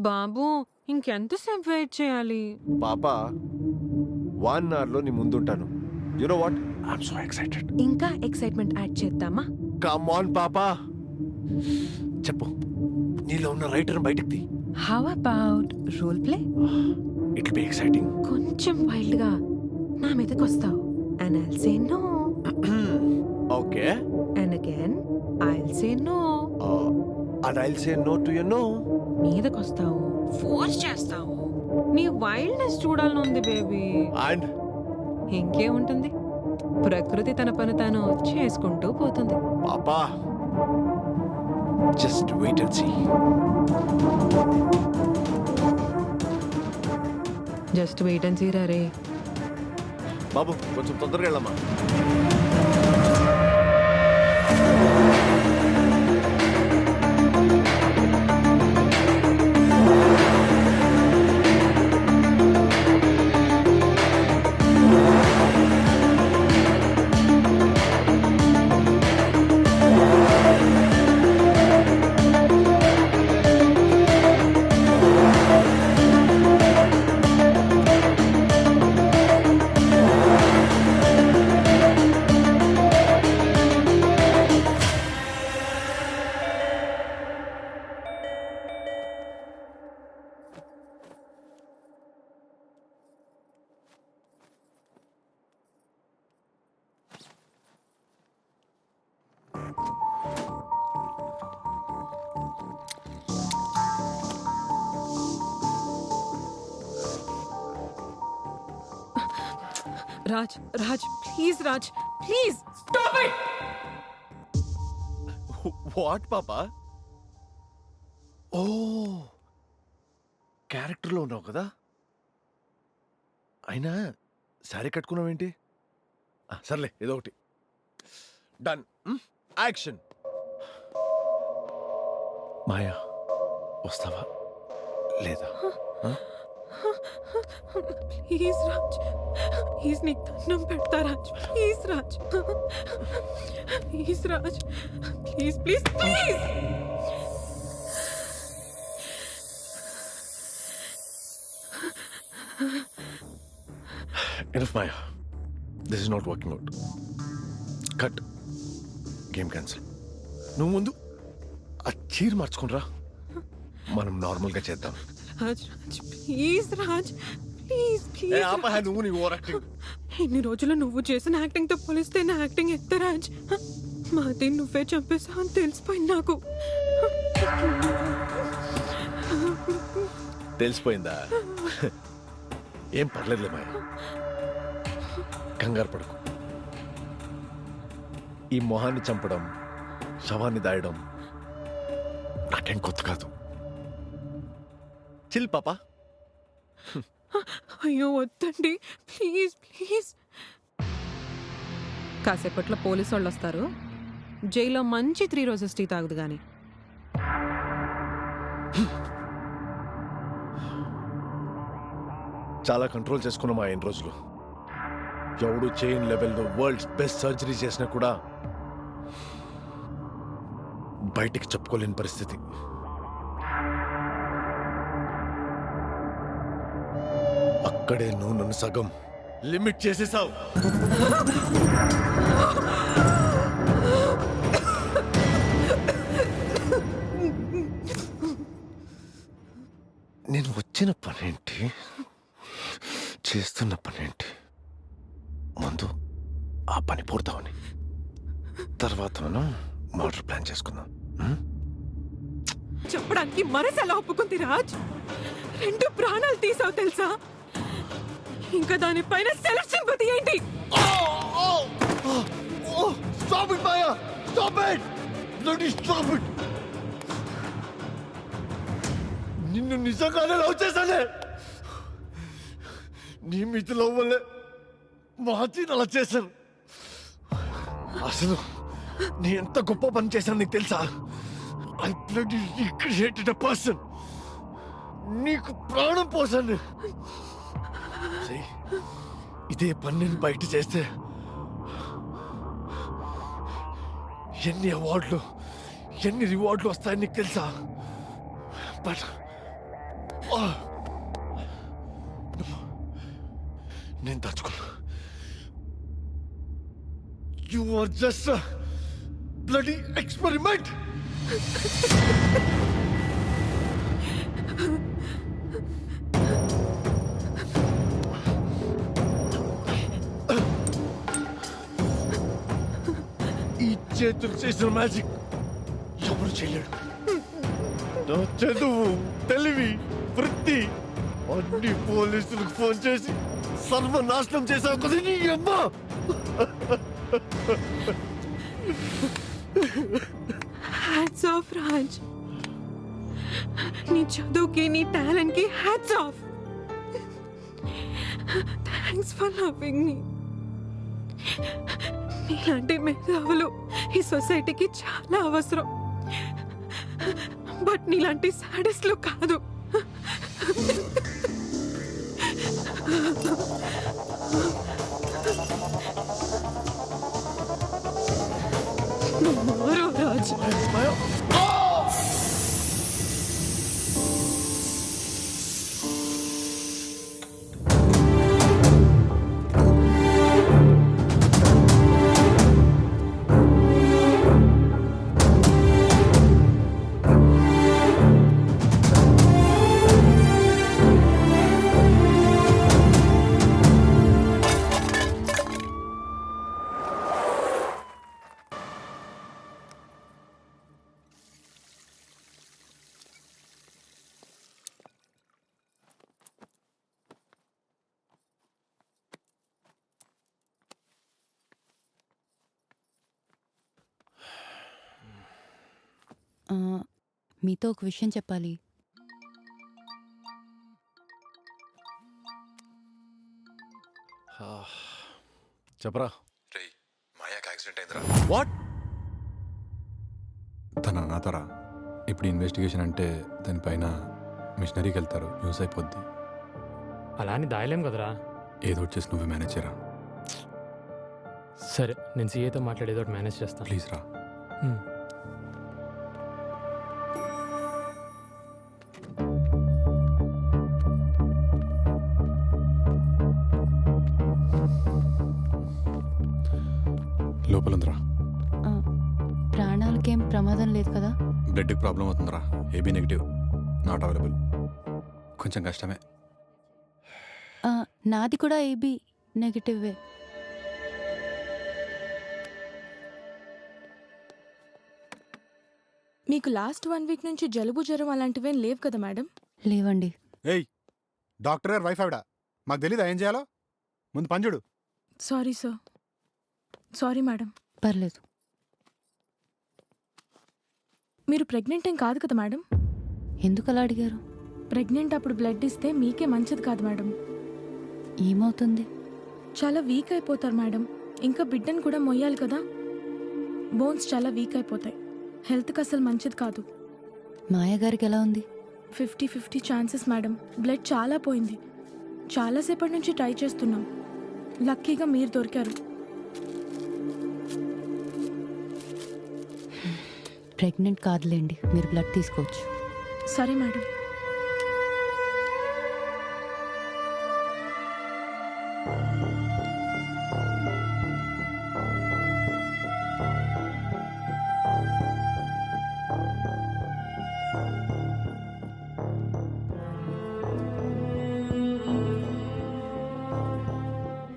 బాబు ఇంకెంతసేపు వెయిట్ చేయాలి? పాపా 1 hour లో నీ ముందుంటాను. You know what, I'm so excited. ఇంకా ఎక్సైట్మెంట్ యాడ్ చేద్దామా? కమ్ ఆన్ పాపా, చెప్పు, నీలో ఉన్న రైటర్ బయటికి తీ. How about role play? It will be exciting. కొంచెం వైల్డ్ గా నా మీదకి వస్తావు and I'll say no okay, and again I'll say no. and I'll say no to you, no. మీదకి వస్తావు, ఫోర్స్ చేస్తావు. నీ వైల్డ్నెస్ చూడాలనుంది బేబీ. And ఇంకేముంటుంది, ప్రకృతి తన పని తాను చేసుకుంటూ పోతుంది. పాపా, just wait and see. Just wait and see రే. బాబు కొంచెం తొందరగా వెళ్ళమ్మా. Raj, Raj please, Raj please stop it. What పాపా? ఓ, క్యారెక్టర్లో ఉన్నావు కదా. అయినా శారీ కట్టుకున్నావేంటి? సర్లే, ఏదో ఒకటి. Done, action. మాయా, వస్తావా లేదా? ప్లీజ్ రాజ్, ప్లీజ్ నీకు దండం పెడతా Raj, please Raj, please Raj, please please please. Enough, Maya. This is not working out. Cut. Game cancel. నువ్వు ముందు ఆ చీర మార్చుకునిరా, మనం నార్మల్గా చేద్దాం. Raj, Raj please Raj, please please. నువ్వు నీ ఓవర్ యాక్టింగ్. ఇన్ని రోజులు నువ్వు చేసిన యాక్టింగ్ తో పోలిస్తే నా యాక్టింగ్ ఎంత రాజ్. మాది నువ్వే చంపేసావు అని తెలిసిపోయింది నాకు. తెలిసిపోయిందా? ఏం పర్లేదులే మాయ, కంగారు పడుకు. ఈ మొహాన్ని చంపడం, శవాన్ని దాయడం నాకేం కొత్త కాదు. చిల్ పాపా. అయ్యో వద్దండి, ప్లీజ్ ప్లీజ్. కాసేపట్లో పోలీసు వాళ్ళు వస్తారు, జైల్లో మంచి 3 రోజెస్ టీ తాగుదు గాని. చాలా కంట్రోల్ చేసుకున్నాం ఆ 8 రోజులు. ఎవడు చైన్ లెవెల్లో వరల్డ్స్ బెస్ట్ సర్జరీ చేసినా కూడా బయటికి చెప్పుకోలేని పరిస్థితి. అక్కడే నువ్వు నన్ను సగం లిమిట్ చేసేసావు. నేను వచ్చిన పనేంటి, చేస్తున్న పనేంటి? ముందు ఆ పని పూర్తవని, తర్వాత మనం మర్డర్ ప్లాన్ చేసుకుందాం. చెప్పడానికి మనసు ఎలా ఒప్పుకుంది రాజ్? 2 ప్రాణాలు తీసావు తెలుసా? ఇంకా దానిపైన సెల్ఫ్ సింపతి ఏంటి? Stop it, Maya! Stop it! Bloody stop it! నిన్ను నిజంగానే లవ్ చేశానే. నీ మీద లవ్ వల్లే మహతీని అలా చేశాను. అసలు నీ ఎంత గొప్ప పని చేశాను నీకు తెలుసా? I bloody recreated a person. నీకు ప్రాణం పోసాను. ఇదే పని నేను బయట చేస్తే ఎన్ని అవార్డులు, ఎన్ని రివార్డులు వస్తాయని నీకు తెలుసా? నేను దాచుకున్నా. You are just bloody experiment. ఈ చేతులు చేసిన మ్యాజిక్ ఎవరు చేయలేడు. నా చదువు, తెలివి, వృత్తి అన్ని పోలీసులకు ఫోన్ చేసి సర్వనాశనం చేసావు కదా నీ అమ్మ. Hats off Raj. నీ చదువుకి నీ టాలెంట్ కి hats off. Thanks for loving మీ. నీలాంటి మేధావులు ఈ సొసైటీకి చాలా అవసరం. బట్ నీలాంటి సాడెస్ట్లు కాదు. మారు రాజ్. మీతో ఒక విషయం చెప్పాలి. చెప్పరా. రేయ్, మాయాకి యాక్సిడెంట్ అయిందిరా. వాట్? తన అనాథరా. ఇప్పుడు ఇన్వెస్టిగేషన్ అంటే దానిపైన మిషనరీకి వెళ్తారు, న్యూస్ అయిపోద్ది. అలా అని దాయలేం కదరా. ఏదో ఒకటి చేసి నువ్వే మేనేజ్ చేయరా. సరే, నేను సీఏతో మాట్లాడి ఏదో ఒకటి మేనేజ్ చేస్తాను. ప్లీజ్ రా. లోపల ఉందిరా. ప్రాణాలకేం ప్రమాదం లేదు కదా? బ్లడ్కి ప్రాబ్లం అవుతుందిరా. AB negative, not available. కొంచెం కష్టమే. నాది కూడా ఏబీ నెగిటివే. మీకు లాస్ట్ 1 వీక్ నుంచి జలుబు జ్వరం అలాంటివేం లేవు కదా మేడం? లేవండి. ఏయ్, డాక్టర్ గారు వైఫ్ ఆవిడ. మాకు తెలీదా ఏం చేయాలో? ముందు పంజుడు. Sorry sir. Sorry madam. పర్లేదు. మీరు ప్రెగ్నెంట్ ఏం కాదు కదా మేడం? ఎందుకు అలా అడిగారు? ప్రెగ్నెంట్ అప్పుడు బ్లడ్ ఇస్తే మీకే మంచిది కాదు మేడం. ఏమవుతుంది? చాలా వీక్ అయిపోతారు మేడం. ఇంకా బిడ్డను కూడా మొయ్యాలి కదా. బోన్స్ చాలా వీక్ అయిపోతాయి. హెల్త్కి అసలు మంచిది కాదు. మాయగారికి ఎలా ఉంది? 50-50 ఛాన్సెస్ మేడం. బ్లడ్ చాలా పోయింది. చాలాసేపటి నుంచి ట్రై చేస్తున్నాం. లక్కీగా మీరు దొరికారు. ప్రెగ్నెంట్ కాదులేండి, మీరు బ్లడ్ తీసుకోవచ్చు. సరే మేడం.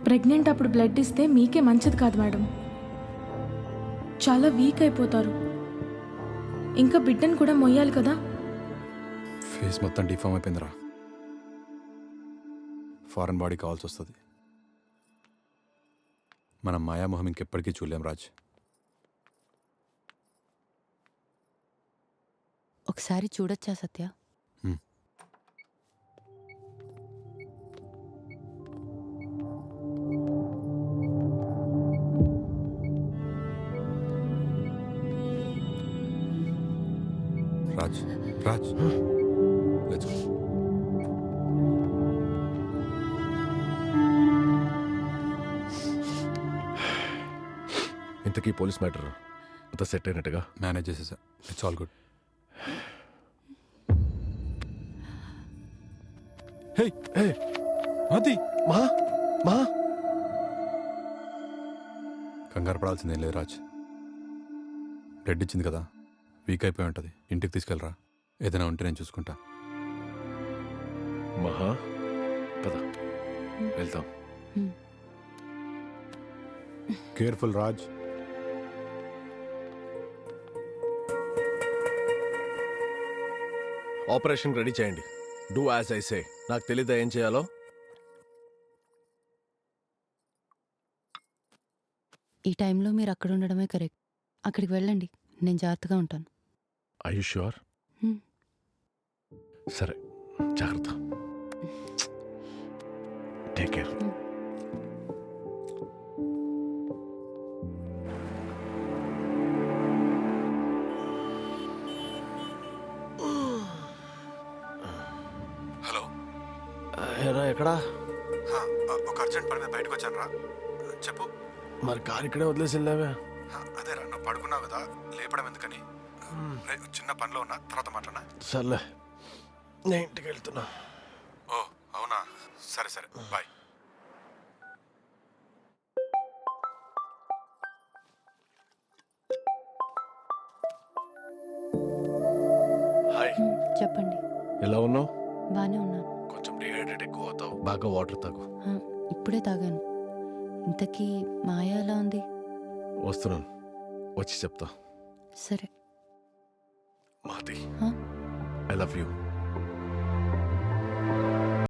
ప్రెగ్నెంట్ అప్పుడు బ్లడ్ ఇస్తే మీకే మంచిది కాదు మేడం. చాలా వీక్ అయిపోతారు. ఇంకా బిడ్డను కూడా మొయ్యాలి కదా. ఫేస్ మొత్తం డిఫామ్ అయిపోయిందిరా. ఫారెన్ బాడీ కావాల్సి వస్తుంది. మనం మాయామోహం ఇంకెప్పటికీ చూడలేం రాజ్. ఒకసారి చూడొచ్చా సత్య? Raj, Raj, let's go. ఇంతకీ పోలీస్ మ్యాటర్ అంతా సెట్ అయినట్టుగా? మేనేజ్ చేసేసా. It's all good. Hey hey అది మా మా కంగారు పడాల్సిందేం లేదు రాజ్. బ్లడ్ ఇచ్చింది కదా, వీక్ అయిపోయి ఉంటుంది. ఇంటికి తీసుకెళ్ళరా, ఏదైనా ఉంటే నేను చూసుకుంటా. మహా పద వెళ్తాం. కేర్ఫుల్ రాజ్. ఆపరేషన్ రెడీ చేయండి. Do as I say. నాకు తెలీదా ఏం చేయాలో? ఈ టైంలో మీరు అక్కడ ఉండడమే కరెక్ట్. అక్కడికి వెళ్ళండి, నేను జాగ్రత్తగా ఉంటాను. I you sure? Hmm. సరే, జాగ్రత్త. Take care. హలో, ఎరా ఎక్కడా? ఒక అర్జెంట్ పని మీద బయటకు వచ్చాను రా. చెప్పు. మరి కారు ఇక్కడే వదిలేసి వెళ్ళావే? అదే రా, నువ్వు పడుకున్నావు కదా, లేపడం ఎందుకని. చిన్న పనిలో ఉన్నా, తర్వాత మాట్లాడనా? సర్లే, నేను ఇంటికి వెళ్తున్నా. ఓ అవునా, సరే సరే, బాయ్. హాయ్, చెప్పండి. ఎలా ఉన్నావు? బాగానే ఉన్నాను. కొంచెం డిహైడ్రేట్ ఎక్కువ అవుతావు, బాగా వాటర్ తాగు. ఆ, ఇప్పుడే తాగాను. ఇంతకీ మాయ ఎలా ఉంది? వస్తున్నాను, వచ్చి చెప్తా. సరే. మాది హా? I love you.